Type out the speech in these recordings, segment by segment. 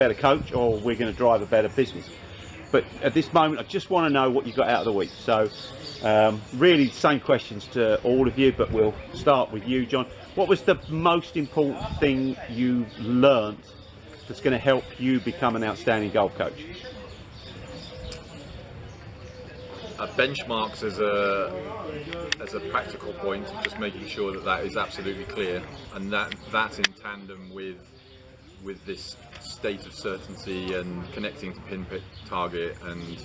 better coach or we're going to drive a better business. But at this moment, I just want to know what you got out of the week. So really same questions to all of you, but we'll start with you, Jon. What was the most important thing you learned that's going to help you become an outstanding golf coach? Benchmarks as a practical point, just making sure that is absolutely clear, and that's in tandem with this state of certainty and connecting to pin target, and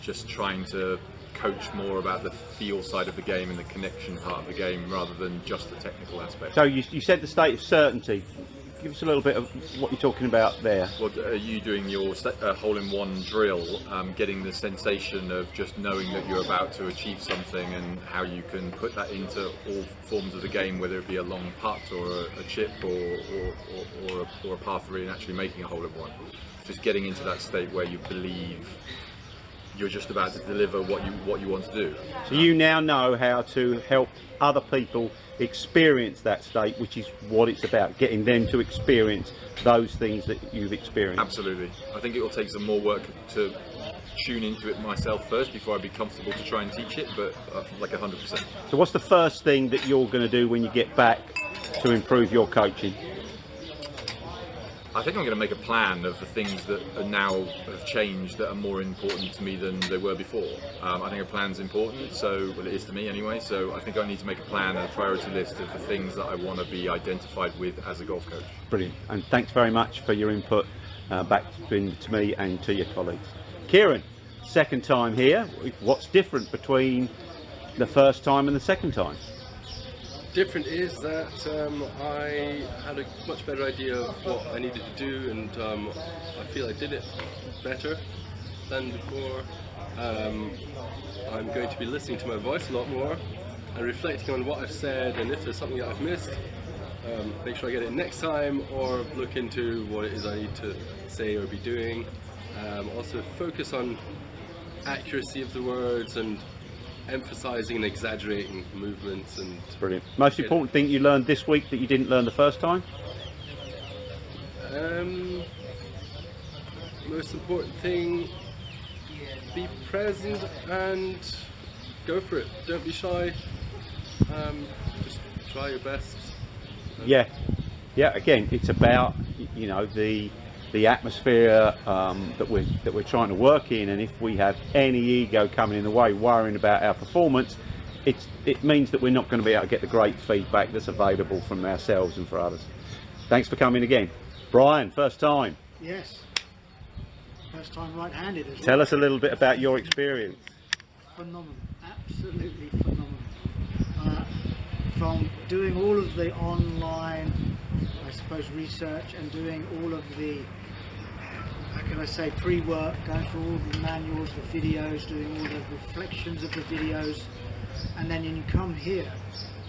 just trying to coach more about the feel side of the game and the connection part of the game rather than just the technical aspect. So you said the state of certainty. Give us a little bit of what you're talking about there. Well, are you doing your hole-in-one drill, getting the sensation of just knowing that you're about to achieve something, and how you can put that into all forms of the game, whether it be a long putt or a chip or a par three, and actually making a hole-in-one. Just getting into that state where you believe you're just about to deliver what you want to do. So you now know how to help other people experience that state, which is what it's about, getting them to experience those things that you've experienced. Absolutely. I think it will take some more work to tune into it myself first before I'd be comfortable to try and teach it, but like 100%. So what's the first thing that you're going to do when you get back to improve your coaching? I think I'm going to make a plan of the things that are now have changed that are more important to me than they were before. I think a plan's important, so well, it is to me anyway. So I think I need to make a plan and a priority list of the things that I want to be identified with as a golf coach. Brilliant, and thanks very much for your input back to me and to your colleagues. Kieran, second time here. What's different between the first time and the second time? Different is that I had a much better idea of what I needed to do, and I feel I did it better than before. I'm going to be listening to my voice a lot more and reflecting on what I've said, and if there's something that I've missed, make sure I get it next time, or look into what it is I need to say or be doing. Also focus on accuracy of the words and emphasizing and exaggerating movements. And brilliant. Most important thing you learned this week that you didn't learn the first time? Most important thing, be present and go for it. Don't be shy. Just try your best. Yeah. Again, it's about the atmosphere that we're trying to work in, and if we have any ego coming in the way, worrying about our performance, it means that we're not going to be able to get the great feedback that's available from ourselves and for others. Thanks for coming again. Brian, first time. Yes, first time right-handed as well. Tell us a little bit about your experience. Phenomenal, absolutely phenomenal. From doing all of the online, I suppose, research, and doing all of the, how can I say, pre-work, going through all the manuals, the videos, doing all the reflections of the videos, and then you come here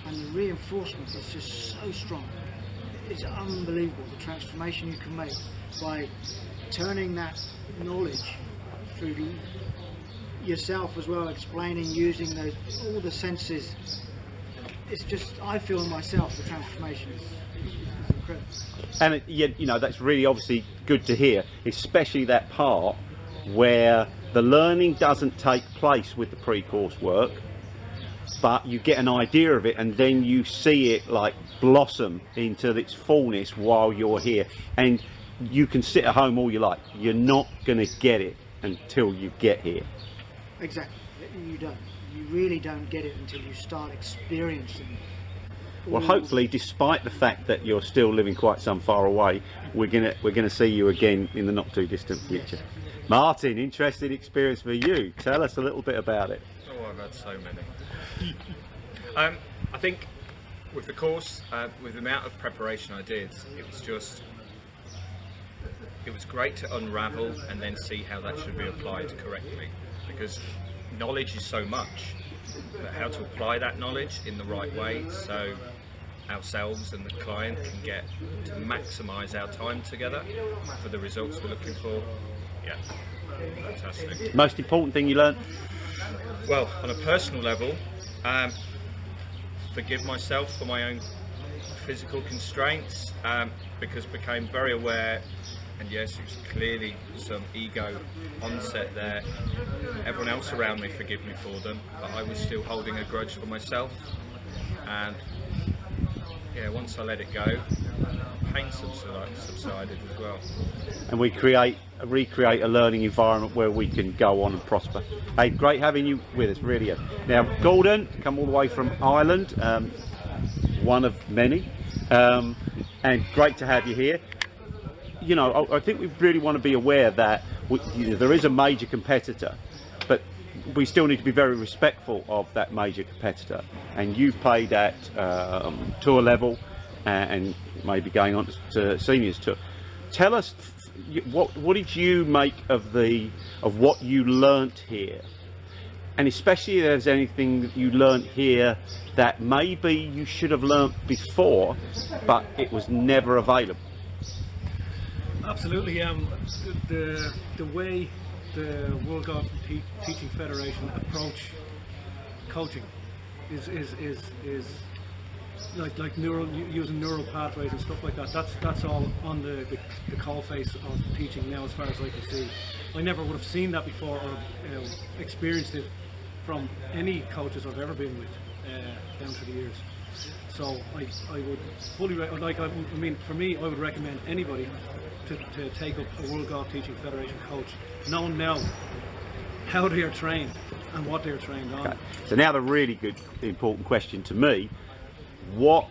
and the reinforcement is just so strong. It's unbelievable the transformation you can make by turning that knowledge through yourself as well, explaining, using those, all the senses. It's just, I feel myself, the transformation is incredible. And that's really obviously good to hear, especially that part where the learning doesn't take place with the pre-course work, but you get an idea of it and then you see it like blossom into its fullness while you're here. And you can sit at home all you like, you're not going to get it until you get here. Exactly, you don't. You really don't get it until you start experiencing it. Well, hopefully, despite the fact that you're still living quite some far away, we're gonna see you again in the not too distant future. Yes. Martin, interesting experience for you. Tell us a little bit about it. Oh, I've had so many. I think with the course, with the amount of preparation I did, it was great to unravel and then see how that should be applied correctly, because knowledge is so much, but how to apply that knowledge in the right way so ourselves and the client can get to maximise our time together for the results we're looking for. Yeah, fantastic. Most important thing you learned? Well, on a personal level, forgive myself for my own physical constraints, because became very aware and yes, it was clearly some ego onset there. Everyone else around me forgive me for them, but I was still holding a grudge for myself. And yeah, once I let it go, pain subsided as well. And we recreate a learning environment where we can go on and prosper. Hey, great having you with us, really. Now, Gordon, come all the way from Ireland, one of many, and great to have you here. You know, I think we really want to be aware that there is a major competitor, but we still need to be very respectful of that major competitor. And you've played at tour level and maybe going on to seniors tour. Tell us, what did you make of what you learnt here, and especially if there's anything that you learnt here that maybe you should have learnt before, but it was never available. Absolutely. The way the World Golf Teaching Federation approach coaching is like using neural pathways and stuff like that. That's all on the coal face of teaching now, as far as I can see. I never would have seen that before, or experienced it from any coaches I've ever been with down through the years. So I would fully I mean, for me, I would recommend anybody to take up a World Golf Teaching Federation coach, knowing now how they are trained and what they are trained on. Okay. So now the really good, important question to me: what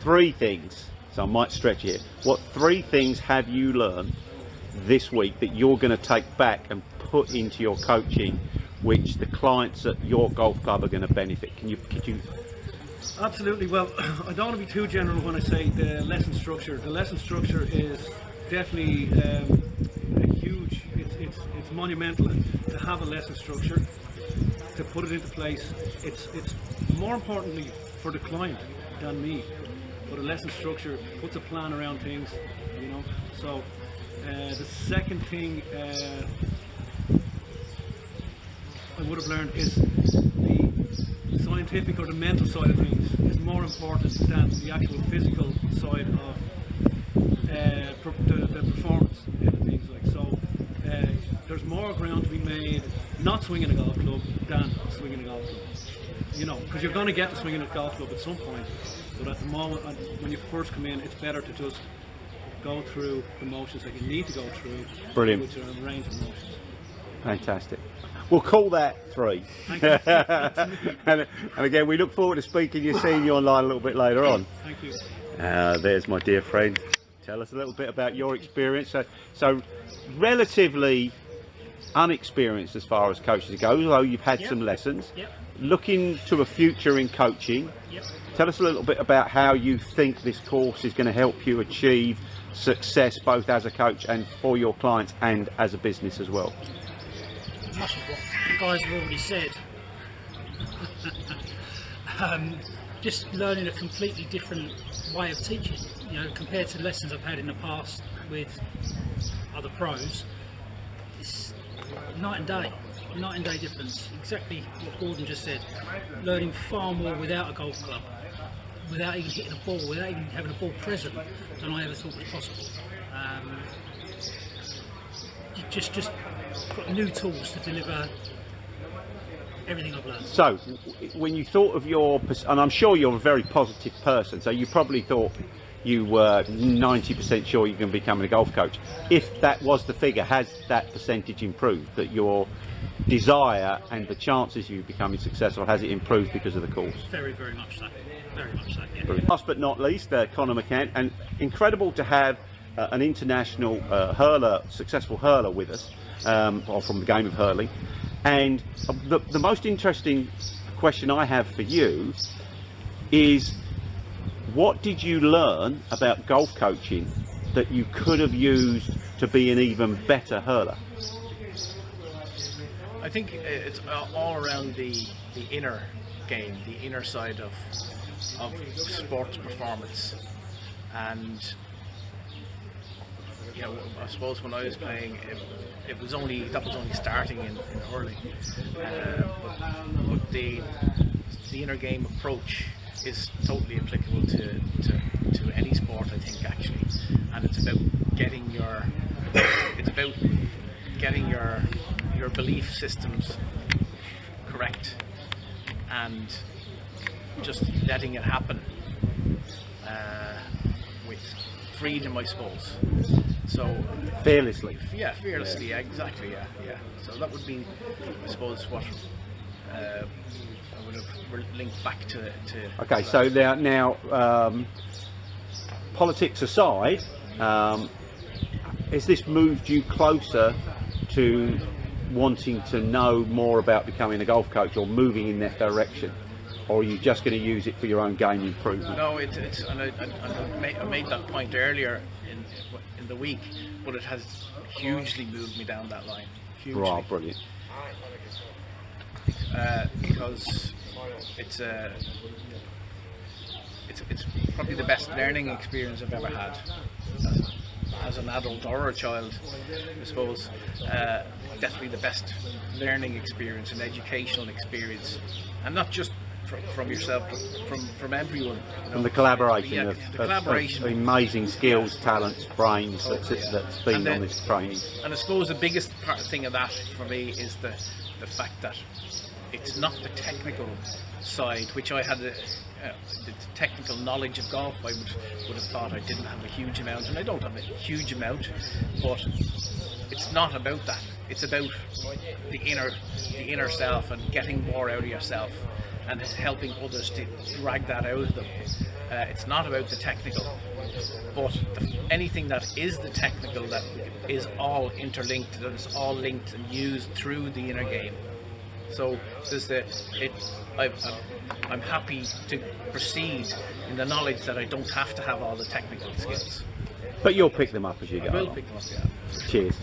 3 things? So I might stretch it. What 3 things have you learned this week that you're going to take back and put into your coaching, which the clients at your golf club are going to benefit? Could you? Absolutely. Well, I don't want to be too general when I say the lesson structure. The lesson structure is definitely a huge. It's monumental to have a lesson structure, to put it into place. It's more importantly for the client than me. But a lesson structure puts a plan around things, you know. So the second thing I would have learned is the scientific or the mental side of things is more important than the actual physical side of the performance in things like so. There's more ground to be made not swinging a golf club than swinging a golf club. You know, because you're going to get to swinging a golf club at some point, but at the moment, when you first come in, it's better to just go through the motions that you need to go through. Brilliant. Which are a range of motions. Fantastic. We'll call that 3. Thank you. and again, we look forward to speaking to you, seeing you online a little bit later on. Thank you. There's my dear friend. Tell us a little bit about your experience. So relatively unexperienced as far as coaches go, although you've had some lessons. Yep. Looking to a future in coaching. Yep. Tell us a little bit about how you think this course is going to help you achieve success, both as a coach and for your clients, and as a business as well. Much of what the guys have already said. Just learning a completely different way of teaching, you know, compared to lessons I've had in the past with other pros. It's night and day difference. Exactly what Gordon just said. Learning far more without a golf club, without even hitting a ball, without even having a ball present, than I ever thought was possible. You just got new tools to deliver everything I've learned. So, when you thought of and I'm sure you're a very positive person, so you probably thought you were 90% sure you're going to be becoming a golf coach. If that was the figure, has that percentage improved? That your desire and the chances of you becoming successful, has it improved because of the course? Very, very much so. Very much so, yeah. Last but not least, Conor McCann, and incredible to have an international successful hurler with us, or from the game of hurling. And the most interesting question I have for you is, what did you learn about golf coaching that you could have used to be an even better hurler? I think it's all around the inner game, the inner side of sports performance. And you know, I suppose when I was playing, that was only starting in hurling, but the inner game approach is totally applicable to any sport, I think, actually. And it's about getting your it's about getting your belief systems correct and just letting it happen with freedom, I suppose. So Fearlessly. yeah, fearlessly, yeah, exactly, yeah. So that would be, I suppose, what I would have linked back to Okay, to so that. now politics aside, has this moved you closer to wanting to know more about becoming a golf coach or moving in that direction? Or are you just going to use it for your own game improvement? No, it's and I made that point earlier in the week, but it has hugely moved me down that line. Hugely. Right, brilliant. Because it's probably the best learning experience I've ever had as an adult or a child, I suppose. Definitely the best learning experience and educational experience, and not just from yourself, but from everyone. You know? From the collaboration, Yeah, of, the collaboration. of amazing skills, talents, brains that's been And on this training. And I suppose the biggest thing of that for me is the fact that it's not the technical side, which I had the technical knowledge of golf. I would have thought I didn't have a huge amount, and I don't have a huge amount, but it's not about that. It's about the inner self and getting more out of yourself and helping others to drag that out of them. It's not about the technical, but anything that is the technical, that is all interlinked, that is all linked and used through the inner game. So there's I'm happy to proceed in the knowledge that I don't have to have all the technical skills. But you'll pick them up as you I go will along. pick them up, yeah. Cheers.